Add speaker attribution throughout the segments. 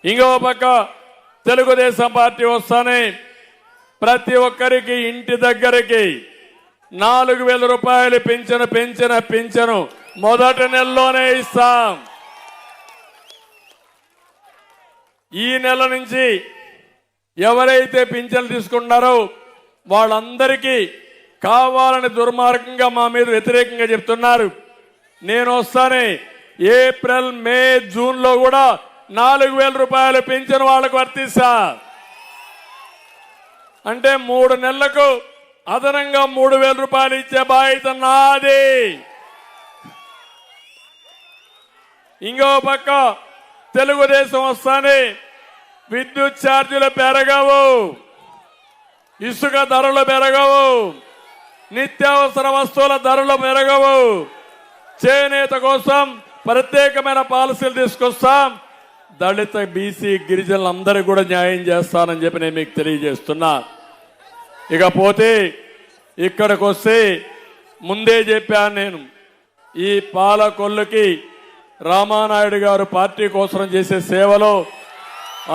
Speaker 1: ఇంకో పక్క తెలుగుదేశం పార్టీ వస్తానే ప్రతి ఒక్కరికి ఇంటి దగ్గరికి 4,000 రూపాయలు పెంచను మొదటి నెలలోనే ఇస్తాం. ఈ నెల నుంచి ఎవరైతే పింఛన్లు తీసుకున్నారో వాళ్ళందరికీ కావాలని దుర్మార్గంగా మా మీద వ్యతిరేకంగా చెప్తున్నారు. నేను వస్తానే ఏప్రిల్ మే జూన్ లో కూడా 4,000 రూపాయలు పింఛను వాళ్ళకు వర్తిస్తా. అంటే 3 నెలలకు అదనంగా 3,000 రూపాయలు ఇచ్చే బాధ్యత నాది. ఇంకో పక్క తెలుగుదేశం వస్తానే విద్యుత్ ఛార్జీలు పెరగవు, ఇసుక ధరలు పెరగవు, నిత్యావసర వస్తువుల ధరలు పెరగవు. చేనేత కోసం ప్రత్యేకమైన పాలసీలు తీసుకొస్తాం. దళిత బీసీ గిరిజనులందరికీ కూడా న్యాయం చేస్తానని చెప్పి నేను మీకు తెలియజేస్తున్నా. ఇకపోతే ఇక్కడికి వస్తే ముందే చెప్పాను, నేను ఈ పాలకొల్లుకి రామానాయుడు గారు పార్టీ కోసం చేసే సేవలో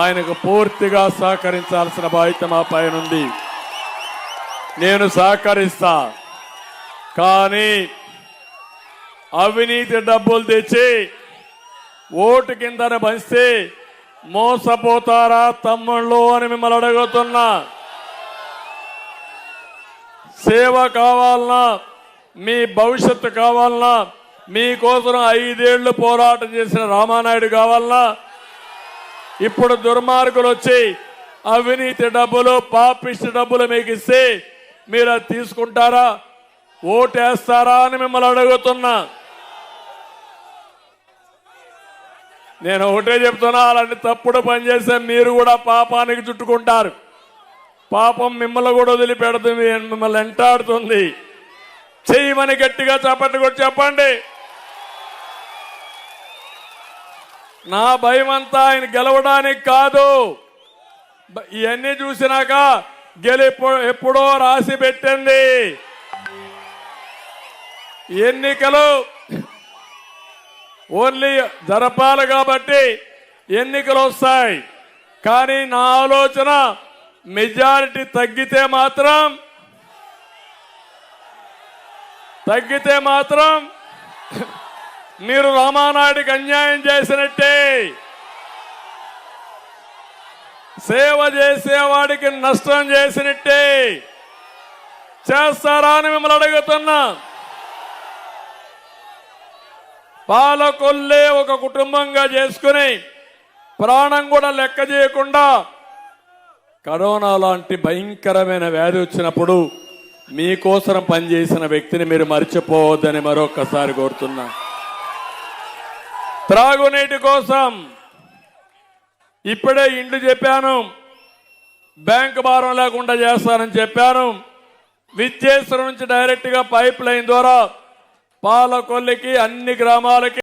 Speaker 1: ఆయనకు పూర్తిగా సహకరించాల్సిన బాధ్యత మా పైన ఉంది. నేను సహకరిస్తా. కానీ అవినీతి డబ్బులు తెచ్చి ఓటు కిందన పంచితే మోసపోతారా తమ్ముళ్ళు అని మిమ్మల్ని అడుగుతున్నా. సేవ కావాలన్నా, మీ భవిష్యత్తు కావాలన్నా, మీకోసం 5 ఏళ్లు పోరాటం చేసిన రామానాయుడు కావాలన్నా, ఇప్పుడు దుర్మార్గులు వచ్చి అవినీతి డబ్బులు పాపిష్టి డబ్బులు మీకు ఇస్తే మీరు అది తీసుకుంటారా, ఓటేస్తారా అని మిమ్మల్ని అడుగుతున్నా. నేను ఒకటే చెప్తున్నా, అలాంటి తప్పుడు పనిచేస్తే మీరు కూడా పాపానికి చుట్టుకుంటారు. పాపం మిమ్మల్ని కూడా వదిలిపెడుతుంది, మిమ్మల్ని వెంటాడుతుంది. చేయమని గట్టిగా చప్పట్లు కొట్టి చెప్పండి. నా భయం అంతా ఆయన గెలవడానికి కాదు. ఇవన్నీ చూసినాక ఎప్పుడో రాసి పెట్టింది. ఎన్నికలు ఓన్లీ జరపాలి కాబట్టి ఎన్నికలు వస్తాయి. కానీ నా ఆలోచన మెజారిటీ తగ్గితే మాత్రం మీరు రామానాయుడికి అన్యాయం చేసినట్టే, సేవ చేసేవాడికి నష్టం చేసినట్టే. చేస్తారా అని మిమ్మల్ని అడుగుతున్నా. పాలకొల్లే ఒక కుటుంబంగా చేసుకుని ప్రాణం కూడా లెక్క చేయకుండా కరోనా లాంటి భయంకరమైన వ్యాధి వచ్చినప్పుడు మీకోసం పనిచేసిన వ్యక్తిని మీరు మర్చిపోవద్దని మరొకసారి కోరుతున్నా. త్రాగునీటి కోసం ఇప్పుడే ఇండ్లు చెప్పాను, బ్యాంకు భారం లేకుండా చేస్తానని చెప్పాను. విద్యేశ్వరం నుంచి డైరెక్ట్ గా పైప్ లైన్ ద్వారా పాలకొల్లికి అన్ని గ్రామాలకి